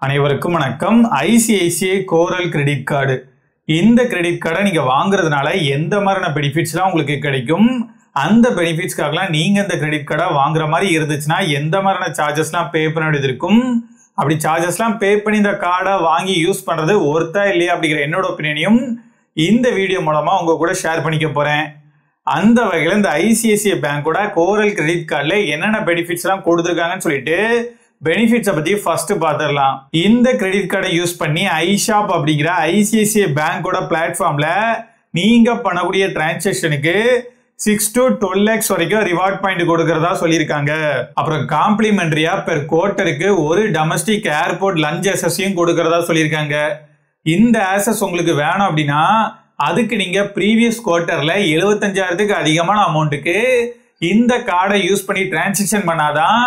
அனைவருக்கும் வணக்கம். ஐசிஐசிஐ கோரல் credit card. இந்த கிரெடிட் கார்டை நீங்க வாங்குறதுனால எந்த மாதிரியான பெனிஃபிட்ஸ்லாம் உங்களுக்கு கிடைக்கும், அந்த பெனிஃபிட்ஸ்க்காகலாம் நீங்க இந்த கிரெடிட் கார்டை வாங்குற மாதிரி இருந்துச்சுன்னா எந்த மாதிரியான சார்ஜஸ்லாம் பே பண்ண வேண்டியது இருக்கும், அப்படி சார்ஜஸ்லாம் பே பண்ணி இந்த கார்டை வாங்கி யூஸ் பண்றது ஒர்த்தா இல்லையா அப்படிங்கிற என்னோட ஒப்பீனியனையும் இந்த வீடியோ மூலமா உங்க கூட ஷேர் பண்ணிக்க போறேன். அந்த வகையில் இந்த ஐசிஐசிஐ பேங்கோட கோரல் கிரெடிட் கார்டில் என்னென்ன பெனிஃபிட்ஸ்லாம் கொடுத்துருக்காங்கன்னு சொல்லிட்டு பெனிஃபிட்ஸை பத்தி ஃபர்ஸ்ட் பார்த்துடலாம். இந்த கிரெடிட் கார்டை யூஸ் பண்ணி ஐஷாப் அப்படிங்கிற ஐசிஐசிஐ பேங்கோட பிளாட்ஃபார்ம்ல நீங்க பண்ணக்கூடிய டிரான்சாக்ஷனுக்கு 6 to 12 lakhs வரைக்கும் ரிவார்ட் பாயிண்ட் கொடுக்கறதா சொல்லியிருக்காங்க. அப்புறம் காம்ப்ளிமெண்டரியா பெர் குவார்ட்டருக்கு ஒரு டொமஸ்டிக் ஏர்போர்ட் லஞ்ச் ஆக்சஸையும் கொடுக்கறதா சொல்லியிருக்காங்க. இந்த ஆக்சஸ் உங்களுக்கு வேணும் அப்படின்னா அதுக்கு நீங்க ப்ரீவியஸ் குவார்ட்டர்ல 75,000க்கு அதிகமான அமௌண்ட்டுக்கு இந்த கார்டை யூஸ் பண்ணி டிரான்சாக்ஷன் பண்ணாதான்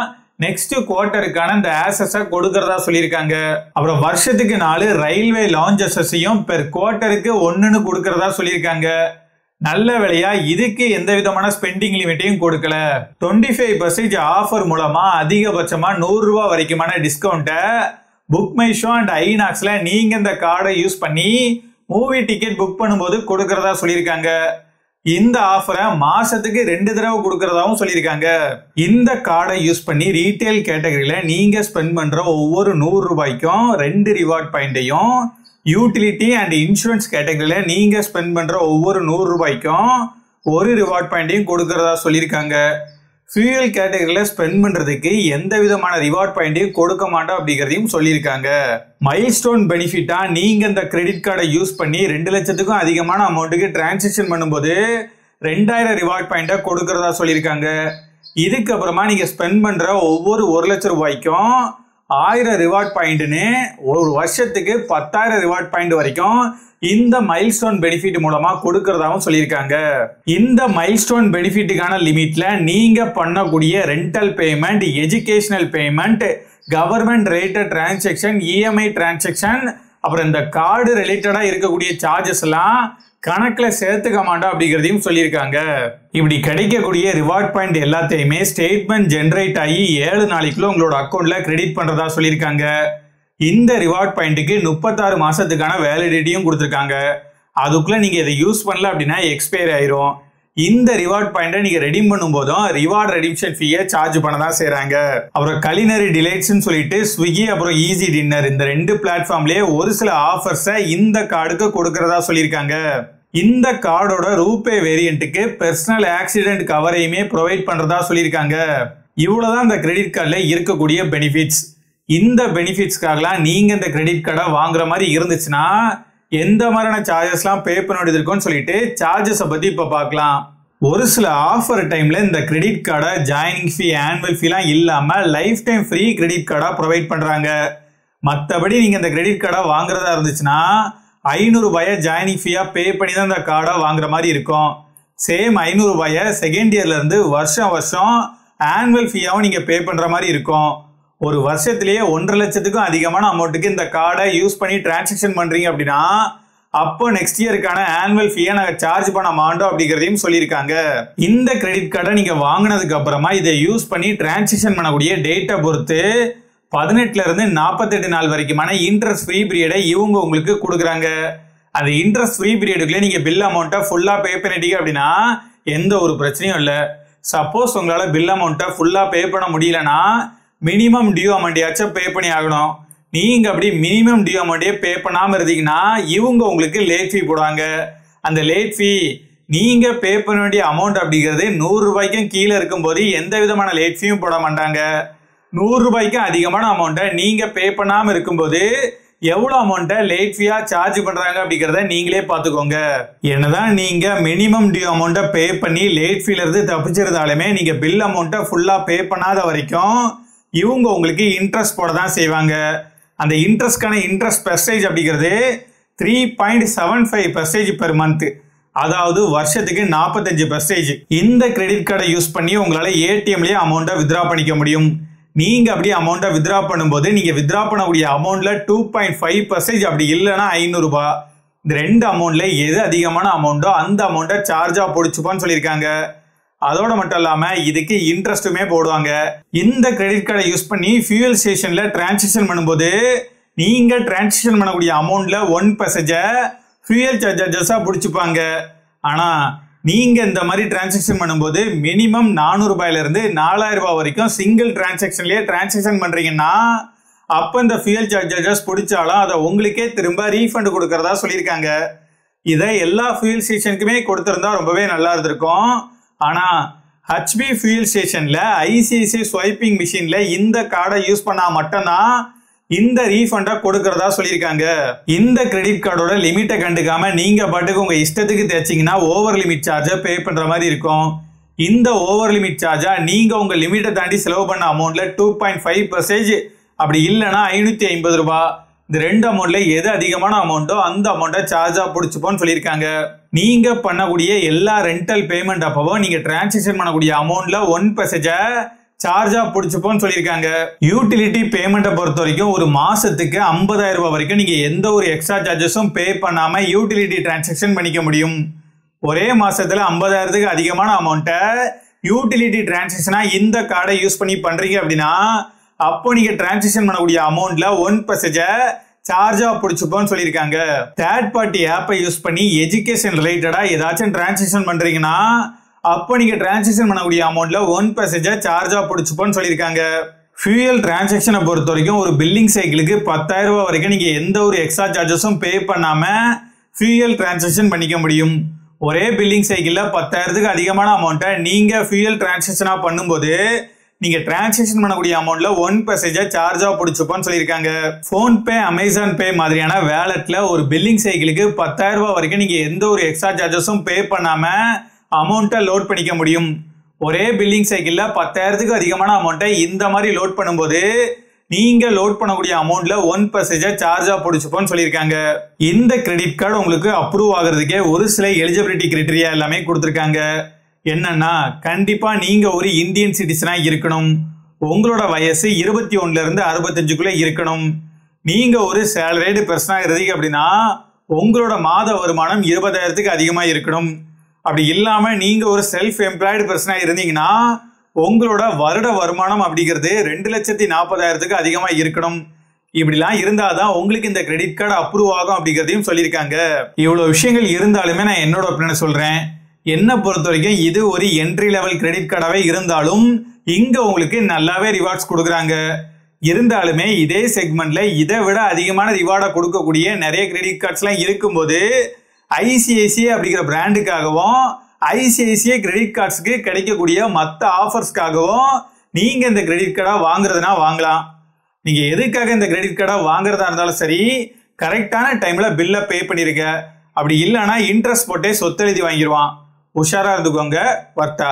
நெக்ஸ்ட் குவார்ட்டருக்கான இந்த ஆக்சஸை கொடுக்கறதா சொல்லியிருக்காங்க. அப்புறம் வருஷத்துக்கு 4 ரயில்வே லான்ச் ஆக்சஸையும் பெர் குவார்ட்டருக்கு 1ன்னு கொடுக்கறதா சொல்லியிருக்காங்க. நல்ல வேளையா இதுக்கு எந்த விதமான ஸ்பெண்டிங் லிமிட்டையும் கொடுக்கல. 25% ஆஃபர் மூலமா அதிகபட்சமா 100 ரூபாய் வரைக்குமான டிஸ்கவுண்ட்டை புக் மை ஷோ அண்ட் ஐநாக்ஸ்ல நீங்க இந்த கார்டை யூஸ் பண்ணி மூவி டிக்கெட் புக் பண்ணும்போது கொடுக்கறதா சொல்லியிருக்காங்க. இந்த ஆஃபரை மாசத்துக்கு 2 தடவை கொடுக்கறதாவும் சொல்லியிருக்காங்க. இந்த கார்டை யூஸ் பண்ணி ரீட்டைல் கேட்டகரியில நீங்க ஸ்பெண்ட் பண்ற ஒவ்வொரு 100 ரூபாய்க்கும் 2 ரிவார்ட் பாயிண்டையும், யூட்டிலிட்டி அண்ட் இன்சூரன்ஸ் கேட்டகரியில நீங்க ஸ்பெண்ட் பண்ற ஒவ்வொரு 100 ரூபாய்க்கும் 1 ரிவார்ட் பாயிண்டையும் கொடுக்கறதா சொல்லியிருக்காங்க. ஃபியூயல் கேட்டகரியில ஸ்பெண்ட் பண்றதுக்கு எந்த விதமான ரிவார்ட் பாயிண்டையும் கொடுக்க மாட்டோம் அப்படிங்கிறதையும் சொல்லியிருக்காங்க. மைல்ஸ்டோன் பெனிஃபிட்டா நீங்க இந்த கிரெடிட் கார்டை யூஸ் பண்ணி 2 லட்சத்துக்கும் அதிகமான அமௌண்ட்டுக்கு டிரான்சாக்ஷன் பண்ணும்போது 2000 ரிவார்ட் பாயிண்டை கொடுக்கறதா சொல்லியிருக்காங்க. இதுக்கப்புறமா நீங்க ஸ்பெண்ட் பண்ற ஒவ்வொரு 1 லட்சம் ரூபாய்க்கும் 1000 ரிவார்ட் பாயிண்ட்னு ஒரு வருஷத்துக்கு 10,000 ரிவார்ட் பாயிண்ட் வரைக்கும் இந்த மைல்ஸ்டோன் பெனிஃபிட் மூலமா கொடுக்கறதாவும் சொல்லியிருக்காங்க. இந்த மைல்ஸ்டோன் பெனிஃபிட்டுக்கான லிமிட்ல நீங்க பண்ணக்கூடிய rental payment, educational payment, government rated transaction, EMI transaction, அப்புறம் இந்த கார்டு ரிலேட்டடா இருக்கக்கூடிய சார்ஜஸ் எல்லாம் கணக்குல சேர்த்துக்க மாட்டோம் அப்படிங்கிறதையும் சொல்லியிருக்காங்க. இப்படி கிடைக்கக்கூடிய ரிவார்ட் பாயிண்ட் எல்லாத்தையுமே ஸ்டேட்மெண்ட் ஜென்ரேட் ஆகி 7 நாளைக்குள்ள உங்களோட அக்கௌண்ட்ல கிரெடிட் பண்றதா சொல்லியிருக்காங்க. இந்த ரிவார்ட் பாயிண்ட்டுக்கு 36 மாசத்துக்கான வேலிடிட்டியும் கொடுத்துருக்காங்க. அதுக்குள்ள நீங்க இதை யூஸ் பண்ணல அப்படின்னா எக்ஸ்பயர் ஆயிரும். இந்த ரிவார்ட் பாயிண்டை நீங்க ரெடீம் பண்ணும் போதும் ரிவார்ட் ரெடிம்ஷன் ஃபீயை சார்ஜ் பண்ண தான் செய்றாங்க. அப்புறம் கலினரி டிலைட்ஸ்னு சொல்லிட்டு ஸ்விக்கி அப்புறம் ஈஸி டின்னர் இந்த 2 பிளாட்ஃபார்ம்லயே ஒரு சில ஆஃபர்ஸை இந்த கார்டுக்கு கொடுக்கறதா சொல்லியிருக்காங்க. இந்த கார்டோட ரூபே வேரியண்ட்டுக்கு பர்சனல் ஆக்சிடென்ட் கவரையுமே ப்ரொவைட் பண்றதா சொல்லியிருக்காங்க. இவ்வளவுதான் இந்த கிரெடிட் கார்டில் இருக்கக்கூடிய பெனிஃபிட்ஸ். இந்த பெனிஃபிட்ஸ்க்காகலாம் நீங்க இந்த கிரெடிட் கார்டை வாங்குற மாதிரி இருந்துச்சுன்னா எந்த மாதிரியான சார்ஜஸ்லாம் பே பண்ண வேண்டியது இருக்குன்னு சொல்லிட்டு சார்ஜஸை பத்தி இப்ப பார்க்கலாம். ஒரு சில ஆஃபர் டைம்ல இந்த கிரெடிட் கார்டை ஜாயினிங் ஃபீ, ஆனுவல் ஃபீலாம் இல்லாம லைஃப் டைம் ஃப்ரீ கிரெடிட் கார்டா ப்ரொவைட் பண்றாங்க. மற்றபடி நீங்க இந்த கிரெடிட் கார்டை வாங்குறதா இருந்துச்சுன்னா 500 ரூபாயை ஜாயினிங் ஃபீயா பே பண்ணி தான் இந்த கார்டை வாங்குற மாதிரி இருக்கும். சேம் 500 ரூபாயை செகண்ட் இயர்ல இருந்து வருஷம் வருஷம் ஆனுவல் ஃபீயாவும் நீங்க பே பண்ற மாதிரி இருக்கும். ஒரு வருஷத்திலேயே 1.5 லட்சத்துக்கும் அதிகமான அமௌண்ட்டுக்கு இந்த கார்டை யூஸ் பண்ணி டிரான்சாக்ஷன் பண்றீங்க அப்படின்னா அப்போ நெக்ஸ்ட் இயருக்கான ஆனுவல் ஃபீயை நாங்கள் சார்ஜ் பண்ண மாட்டோம் அப்படிங்கிறதையும் சொல்லியிருக்காங்க. இந்த கிரெடிட் கார்டை நீங்க வாங்கினதுக்கு அப்புறமா இதை யூஸ் பண்ணி டிரான்சாக்ஷன் பண்ணக்கூடிய டேட்டை பொறுத்து 18ல இருந்து 48 நாள் வரைக்குமான இன்ட்ரெஸ்ட் ஃப்ரீ பீரியடை இவங்க உங்களுக்கு கொடுக்குறாங்க. அந்த இன்ட்ரெஸ்ட் ஃப்ரீ பீரியடுக்குள்ளே நீங்க பில் அமௌண்ட்டை ஃபுல்லா பே பண்ணிட்டீங்க அப்படின்னா எந்த ஒரு பிரச்சனையும் இல்லை. சப்போஸ் உங்களால பில் அமௌண்ட்டை ஃபுல்லா பே பண்ண முடியலன்னா மினிமம் டியூ அமௌண்ட்டையாச்சும் பே பண்ணி ஆகணும். நீங்க அப்படி மினிமம் டியூ அமௌண்ட்டே பே பண்ணாம இருந்தீங்கன்னா இவங்க உங்களுக்கு லேட் ஃபீ போடுவாங்க. அந்த லேட் ஃபீ நீங்க பே பண்ண வேண்டிய அமௌண்ட் அப்படிங்கிறது 100 ரூபாய்க்கும் கீழே இருக்கும்போது எந்த விதமான லேட் ஃபீயும் போட மாட்டாங்க. 100 ரூபாய்க்கும் அதிகமான அமௌண்ட்டை நீங்க பே பண்ணாம இருக்கும்போது எவ்வளவு அமௌண்ட்டை லேட் ஃபீயா சார்ஜ் பண்றாங்க அப்படிங்கிறத நீங்களே பார்த்துக்கோங்க. என்னதான் நீங்க மினிமம் டியூ அமௌண்ட்டை பே பண்ணி லேட் ஃபீல இருந்து தப்பிச்சிருந்தாலுமே நீங்க பில் அமௌண்ட்டை ஃபுல்லா பே பண்ணாத வரைக்கும் இவங்க உங்களுக்கு இன்ட்ரெஸ்ட் போட தான் செய்வாங்க. அந்த இன்ட்ரெஸ்ட்கான இன்ட்ரெஸ்ட் பெர்சன்டேஜ் அப்படிங்கிறது 3.75% பெர் மந்த், அதாவது வருஷத்துக்கு 45%. இந்த கிரெடிட் கார்டை யூஸ் பண்ணி உங்களால ஏடிஎம்லயே அமௌண்ட்டை வித்ரா பண்ணிக்க முடியும். நீங்க அப்படியே அமௌண்ட்டை வித்ரா பண்ணும்போது நீங்க வித்ரா பண்ணக்கூடிய அமௌண்ட்ல 2.5% அப்படி இல்லைன்னா 500 ரூபாய். இந்த 2 அமௌண்ட்ல எது அதிகமான அமௌண்ட்டோ அந்த அமௌண்ட்டை சார்ஜா பிடிச்சுப்பான்னு சொல்லியிருக்காங்க. அதோட மட்டும் இல்லாம இதுக்கு இன்ட்ரெஸ்ட்டுமே போடுவாங்க. இந்த கிரெடிட் கார்டை யூஸ் பண்ணி ஃபியூயல் ஸ்டேஷன்ல டிரான்சாக்ஷன் பண்ணும்போது நீங்க டிரான்சாக்ஷன் பண்ணக்கூடிய அமௌண்ட்ல 1% ஃபியூயல் சார்ஜஸா பிடிச்சிப்பாங்க. ஆனா நீங்க இந்த மாதிரி டிரான்சாக்ஷன் பண்ணும்போது மினிமம் 400 ரூபாயில இருந்து 4000 ரூபாய் வரைக்கும் சிங்கிள் டிரான்சாக்ஷன்லயே டிரான்சாக்ஷன் பண்றீங்கன்னா அப்ப இந்த ஃபியூயல் சார்ஜஸ் பிடிச்சாலும் அதை உங்களுக்கே திரும்ப ரீஃபண்ட் கொடுக்கறதா சொல்லியிருக்காங்க. இதை எல்லா ஃபியூயல் ஸ்டேஷனுக்குமே கொடுத்திருந்தா ரொம்பவே நல்லா இருந்திருக்கும். ஆனா ஹச்பி ஃபியூயல் ஸ்டேஷன்ல ஐசிஐசிஐ ஸ்வைப்பிங் மிஷின்ல இந்த கார்டை யூஸ் பண்ணா மட்டும்தான் இந்த ரீஃபண்டை கொடுக்கறதா சொல்லியிருக்காங்க. இந்த கிரெடிட் கார்டோட லிமிட்டை கண்டுக்காம நீங்க பாட்டுக்கு உங்க இஷ்டத்துக்கு தேய்ச்சிங்கன்னா ஓவர் லிமிட் சார்ஜை பே பண்ற மாதிரி இருக்கும். இந்த ஓவர் லிமிட் சார்ஜா நீங்க உங்க லிமிட்டை தாண்டி செலவு பண்ண அமௌண்ட்ல 2.5% அப்படி இல்லைன்னா 550 ரூபாய், இந்த ரெண்டு அமௌண்ட்ல எது அதிகமான அமௌண்ட்டோ அந்த அமௌண்ட்டை சார்ஜா பிடிச்சிப்போன்னு சொல்லியிருக்காங்க. நீங்க பண்ணக்கூடிய எல்லா ரெண்டல் பேமெண்ட் அப்பவும் நீங்க டிரான்சாக்ஷன் பண்ணக்கூடிய அமௌண்ட்ல 1% சார்ஜா பிடிச்சிப்போன்னு சொல்லியிருக்காங்க. யூட்டிலிட்டி பேமெண்ட்டை பொறுத்த வரைக்கும் ஒரு மாசத்துக்கு 50,000 ரூபாய் வரைக்கும் நீங்க எந்த ஒரு எக்ஸ்ட்ரா சார்ஜஸும் பே பண்ணாம யூட்டிலிட்டி டிரான்சாக்ஷன் பண்ணிக்க முடியும். ஒரே மாசத்துல 50,000க்கு அதிகமான அமௌண்ட்டை யூட்டிலிட்டி டிரான்சாக்ஷனா இந்த கார்டை யூஸ் பண்ணி பண்றீங்க அப்படின்னா அப்போ நீங்க டிரான்சாக்ஷன் பண்ணக்கூடிய அமௌண்ட்ல 1% சார்ஜா பிடிச்சிப்போன்னு சொல்லியிருக்காங்க. தேர்ட் பார்ட்டி ஆப்பை யூஸ் பண்ணி எஜுகேஷன் ரிலேட்டடா ஏதாச்சும் டிரான்சாக்ஷன் பண்றீங்கன்னா அப்போ நீங்க டிரான்சாக்ஷன் பண்ணக்கூடிய அமௌண்ட்ல 1% சார்ஜா பிடிச்சிப்போன்னு சொல்லியிருக்காங்க. ஃபியூயல் டிரான்சாக்ஷனை பொறுத்த வரைக்கும் ஒரு பில்லிங் சைக்கிளுக்கு 10,000 ரூபாய் வரைக்கும் நீங்க எந்த ஒரு எக்ஸ்ட்ரா சார்ஜஸும் பே பண்ணாம ஃபியூயல் டிரான்சாக்ஷன் பண்ணிக்க முடியும். ஒரே பில்லிங் சைக்கிள்ல 10,000க்கு அதிகமான அமௌண்ட்டை நீங்க ஃபியூயல் டிரான்சாக்ஷனா பண்ணும்போது நீங்க டிரான்சாக்ஷன் பண்ணக்கூடிய அமௌண்ட்ல 1% சார்ஜா பிடிச்சிப்போன்னு சொல்லியிருக்காங்க. போன்பே, அமேசான் பே மாதிரியான வேலட்ல ஒரு பில்லிங் சைக்கிளுக்கு 10,000 ரூபாய் வரைக்கும் நீங்க எந்த ஒரு எக்ஸ்ட்ரா சார்ஜஸும் பே பண்ணாம அமௌண்ட்டை லோட் பண்ணிக்க முடியும். ஒரே பில்லிங் சைக்கிள்ல 10,000க்கு அதிகமான அமௌண்ட்டை இந்த மாதிரி லோட் பண்ணும்போது நீங்க லோட் பண்ணக்கூடிய அமௌண்ட்ல 1% சார்ஜா பிடிச்சிப்போன்னு சொல்லியிருக்காங்க. இந்த கிரெடிட் கார்டு உங்களுக்கு அப்ரூவ் ஆகிறதுக்கே ஒரு சில எலிஜிபிலிட்டி கிரைட்டீரியா எல்லாமே கொடுத்துருக்காங்க. என்னன்னா கண்டிப்பா நீங்க ஒரு இந்தியன் சிட்டிசனா இருக்கணும். உங்களோட வயசு 21ல இருந்து 65க்குள்ள இருக்கணும். நீங்க ஒரு சேலரிடு பர்சனா இருந்தீங்க அப்படின்னா உங்களோட மாத வருமானம் 20,000க்கு அதிகமா இருக்கணும். அப்படி இல்லாம நீங்க ஒரு செல்ஃப் எம்ப்ளாய்டு பர்சனா இருந்தீங்கன்னா உங்களோட வருட வருமானம் அப்படிங்கிறது 2,40,000க்கு அதிகமா இருக்கணும். இப்படிலாம் இருந்தாதான் உங்களுக்கு இந்த கிரெடிட் கார்டு அப்ரூவ் ஆகும் அப்படிங்கிறதையும் சொல்லியிருக்காங்க. இவ்வளவு விஷயங்கள் இருந்தாலுமே நான் என்னோட ஒப்பீனியனை சொல்றேன். என்ன பொறுத்த வரைக்கும் இது ஒரு என்ட்ரி லெவல் கிரெடிட் கார்டாவே இருந்தாலும் இங்க உங்களுக்கு நல்லாவே ரிவார்ட்ஸ் கொடுக்குறாங்க. இருந்தாலுமே இதே செக்மெண்ட்ல இதை விட அதிகமான ரிவார்டை கொடுக்கக்கூடிய நிறைய கிரெடிட் கார்ட்ஸ் எல்லாம் இருக்கும்போது ஐசிஐசிஐ அப்படிங்கிற பிராண்டுக்காகவும் ஐசிஐசிஐ கிரெடிட் கார்ட்ஸ்க்கு கிடைக்கக்கூடிய மற்ற ஆஃபர்ஸ்க்காகவும் நீங்க இந்த கிரெடிட் கார்டை வாங்குறதுனா வாங்கலாம். நீங்க எதுக்காக இந்த கிரெடிட் கார்டை வாங்குறதா இருந்தாலும் சரி கரெக்டான டைம்ல பில்லை பே பண்ணிருக்க. அப்படி இல்லைன்னா இன்ட்ரெஸ்ட் போட்டே சொத்து எழுதி வாங்கிடுவான். உஷாரா இருந்துக்கோங்க. வர்த்தா.